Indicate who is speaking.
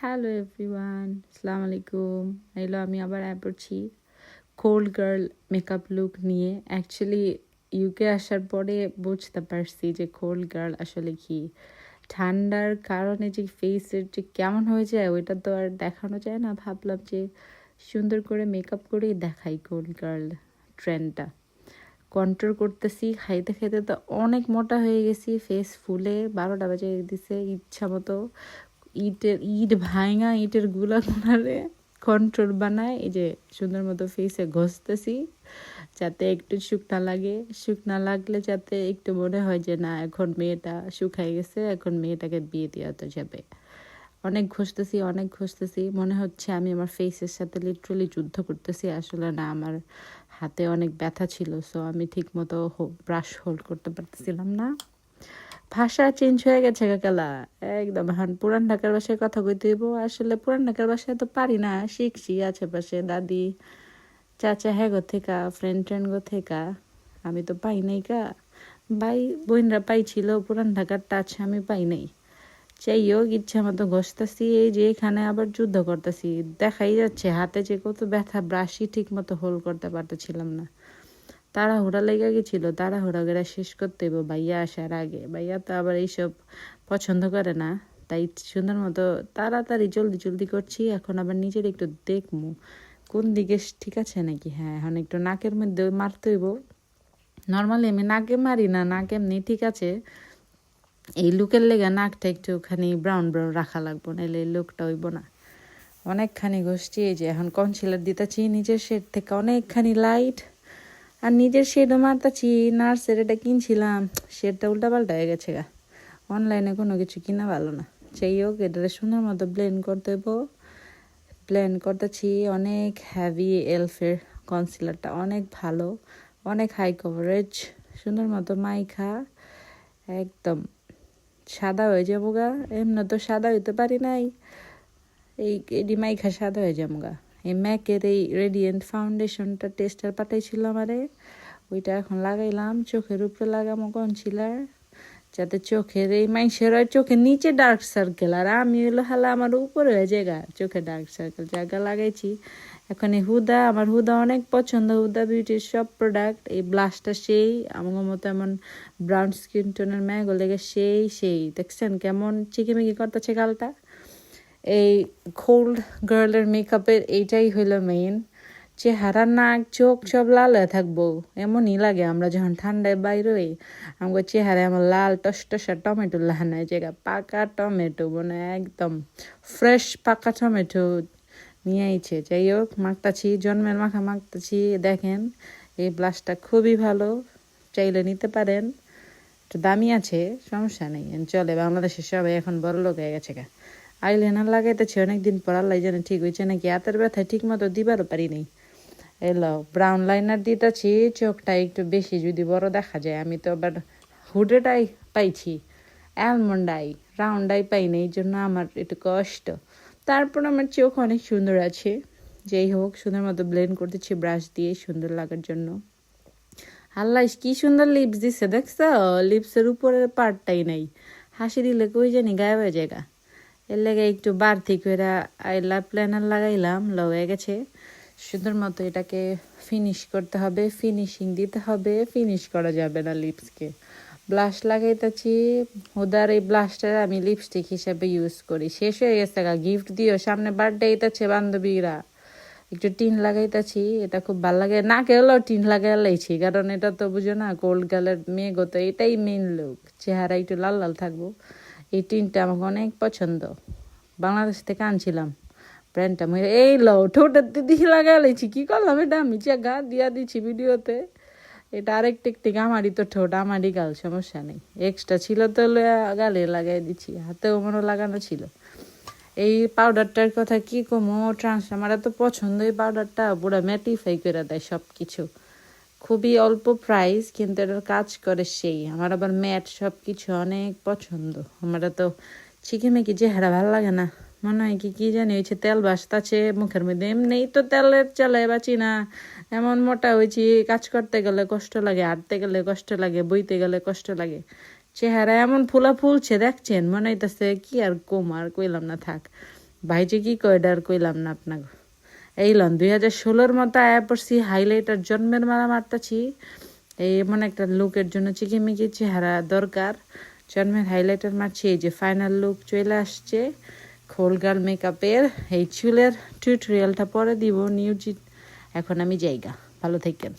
Speaker 1: Hello everyone, আসসালামু আলাইকুম। এলো আমি আবার পড়ছি কোল্ড গার্ল মেকআপ লুক নিয়ে। অ্যাকচুয়ালি ইউকে আসার পরে বুঝতে পারছি যে কোল্ড গার্ল আসলে কি। ঠান্ডার কারণে যে ফেসের যে কেমন হয়ে যায় ওইটা তো আর দেখানো যায় না। ভাবলাম যে সুন্দর করে মেকআপ করেই দেখাই কোল্ড গার্ল ট্রেন্ডটা। কন্ট্রোল করতেছি, খাইতে খাইতে তো অনেক মোটা হয়ে গেছি, ফেস ফুলে 12টা বাজে দিছে। ইচ্ছা মতো ইট ভাঙা ইটের গুলারে কন্ট্রোল বানায় এই যে সুন্দর মতো ফেসে ঘষতেছি যাতে একটু শুকনা লাগে। শুকনা লাগলে যাতে একটু মনে হয় যে না এখন মেয়েটা শুকাই গেছে, এখন মেয়েটাকে বিয়ে দেওয়া তো যাবে। অনেক ঘষতেছি, মনে হচ্ছে আমি আমার ফেসের সাথে লিটারালি যুদ্ধ করতেছি। আসলে না, আমার হাতে অনেক ব্যথা ছিল, সো আমি ঠিক মতো ব্রাশ হোল্ড করতে পারতেছিলাম না। ভাষা চেঞ্জ হয়ে গেছে কাকালা একদম। এখন পুরান ঢাকার বাসায় কথা কইতে হইব। আসলে পুরান ঢাকার বাসায় তো পারি না, শিখছি আশেপাশে দাদি চাচা হ্যাঁ গো থেকা, ফ্রেন্ড গো থেকা। আমি তো পাই নাই কা, ভাই বোনরা পাইছিল, পুরান ঢাকার টাচ আমি পাই নাই। যাই হোক, ইচ্ছা মতো ঘষতেছি। এই যে এখানে আবার যুদ্ধ করতেছি, দেখাই যাচ্ছে হাতে যে কত ব্যথা, ব্রাশই ঠিক মতো হোল্ড করতে পারতেছিলাম না। তাড়াহুড়া লেগে গেছিল, তাড়াহুড়া করে শেষ করতে হইব ভাইয়া আসার আগে। ভাইয়া তো আবার এইসব পছন্দ করে না, তাই সুন্দর মতো তাড়াতাড়ি জলদি জলদি করছি। এখন আবার নিজের একটু দেখমু কোন দিকে ঠিক আছে নাকি। হ্যাঁ, এখন একটু নাকের মধ্যে মারতে হইব। নর্মালি আমি নাকে মারি না, নাক এমনি ঠিক আছে। এই লুকের লেগে নাকটা একটুখানি ব্রাউন ব্রাউন রাখা লাগবো, নাহলে এই লুকটা হইব না। অনেকখানি গোষ্ঠী এই যে এখন কনসিলার দিতেছি নিজের শেড থেকে অনেকখানি লাইট। আর নিজের শেডও মারতাছি, নার্সের এটা কিনছিলাম, শেডটা উল্টাপাল্টা হয়ে গেছে গা। অনলাইনে কোনো কিছু কিনা ভালো না। যাই হোক, এটা সুন্দর মতো ব্লেন্ড করতে হইব। ব্লেন্ড করতেছি। অনেক হ্যাভি এলফের কনসিলারটা, অনেক ভালো, অনেক হাই কভারেজ। সুন্দর মতো মাইখা একদম সাদা হয়ে যাবো গা। এমনি তো সাদা হইতে পারি নাই, এই মাইখা সাদা হয়ে যাবো গা। এই ম্যাকের এই রেডিয়েন্ট ফাউন্ডেশনটা টেস্টার পাঠাইছিল আমারে, ওইটা এখন লাগাইলাম। চোখের উপরে লাগামো কনসিলার, যাতে চোখের এই মাইসের হয় চোখের নিচে ডার্ক সার্কেল, আর আমি হলো হালা আমার উপরে হয়ে জায়গা চোখে ডার্ক সার্কেল জায়গা লাগাইছি। এখন এই হুদা, আমার হুদা অনেক পছন্দ, হুদা বিউটির সব প্রোডাক্ট। এই ব্লাশটা সেই আমার মতো এমন ব্রাউন স্কিন টোনের ম্যাগো লেগে সেই দেখছেন কেমন চিকিমিকি করতেছে গালটা। এই কোল্ড গার্লের মেকআপের এইটাই হইলো মেইন। চেহারা নাক চোখ সব লাল হয়ে থাকবো, এমনই লাগে আমরা যখন ঠান্ডায় বাইরে হই। আমার চেহারায় আমার লাল টসটসা টমেটো লাহানো জায়গা, পাকা টমেটো মানে একদম ফ্রেশ পাকা টমেটো নিয়ে আইছে। যাই হোক, মাখতাছি, জন্মের মাখা মাখতাছি। দেখেন এই ব্লাশটা খুবই ভালো, চাইলে নিতে পারেন। একটু দামি আছে, সমস্যা নেই, চলে। বাংলাদেশের সবাই এখন বড় লোক হয়ে গেছে গা। আইলাইনার লাগাইতেছি অনেকদিন পর, আল্লাহ জানে ঠিক হয়েছে নাকি। হাতের ব্যথায় ঠিক মতো দিবারও পারি নাই। এলো ব্রাউন লাইনার দিতেছি, চোখটা একটু বেশি যদি বড় দেখা যায়। আমি তো আবার হুডেটাই পাইছি, অ্যালমন্ড আই, রাউন্ড আই পাই না, এই জন্য আমার একটু কষ্ট। তারপর আমার চোখ অনেক সুন্দর আছে। যাই হোক, সুন্দর মতো ব্লেন্ড করতেছি ব্রাশ দিয়ে সুন্দর লাগার জন্য। আল্লাহ কি সুন্দর লিপস দিচ্ছে দেখছ, লিপসের উপরের পার্টটাই নাই। হাসি দিলে কই জানি গায়েব হয়ে জায়গা। এর লেগে একটু বাড়তি করে আইলা প্ল্যানার লাগাইলাম, হয়ে গেছে সুন্দর মতো। এটাকে ফিনিশ করতে হবে, ফিনিশিং দিতে হবে, ফিনিশ করা যাবে না লিপসকে। ব্লাশ লাগাইতেছি, হুদার এই ব্লাশটা আমি লিপস্টিক হিসেবে ইউজ করি। শেষ হয়ে গেছে গা, গিফট দিও, সামনে বার্থডে এইতেছে বান্ধবীরা। একটু টিন লাগাইতেছি, এটা খুব ভালো লাগে। না কেউলেও টিন লাগাই লাইছি, কারণ এটা তো বুঝো না কোল্ড গালের মেয়ে গো, তো এটাই মেইন লুক, চেহারা একটু লাল লাল থাকবো। এই টিনটা আমাকে অনেক পছন্দ, বাংলাদেশ থেকে আনছিলাম ব্র্যান্ডটা। এই লো ঠোঁটের দিদি লাগা লাইছি, কি করলাম এটা আমি গা দিয়া দিচ্ছি ভিডিওতে। এটা আরেক টেকটিক, আমারই তো ঠোঁট, আমারই গাল, সমস্যা নেই। এক্সট্রা ছিল তো গালে লাগাই দিচ্ছি, হাতেও মনে লাগানো ছিল। এই পাউডারটার কথা কি কমো, আমার এত পছন্দ এই পাউডারটা, পুরো ম্যাটিফাই করে দেয় সব কিছু। খুবই অল্প প্রাইস, কিন্তু এটার কাজ করে সেই। আমার আবার ম্যাট সব কিছু অনেক পছন্দ। আমার তো চিকিমেকি চেহারা ভালো লাগে না, মনে হয় কি কি জানি হয়েছে, তেল বাসতাছে মুখের মধ্যে। এমনি তো তেলের চালায় বাঁচি না, এমন মোটা হয়েছি, কাজ করতে গেলে কষ্ট লাগে, হাঁটতে গেলে কষ্ট লাগে, বইতে গেলে কষ্ট লাগে। চেহারা এমন ফুলা ফুলছে দেখছেন, মনে হইতেছে কি আর কম, আর কইলাম না থাক। ভাইজি কি কয়টা আর কইলাম না আপনাকে। এই লন 2016-র মতো আয়া পড়ছি, হাইলাইটার জন্মের মালা মারতাছি। এই এমন একটা লুকের জন্য চিকিমিকি চেহারা দরকার, জন্মের হাইলাইটার মারছি। এই যে ফাইনাল লুক চলে আসছে খোল গার্ল মেকআপের। এই চুলের টিউটোরিয়ালটা পরে দিব নিউজি। এখন আমি জায়গা, ভালো থাকেন।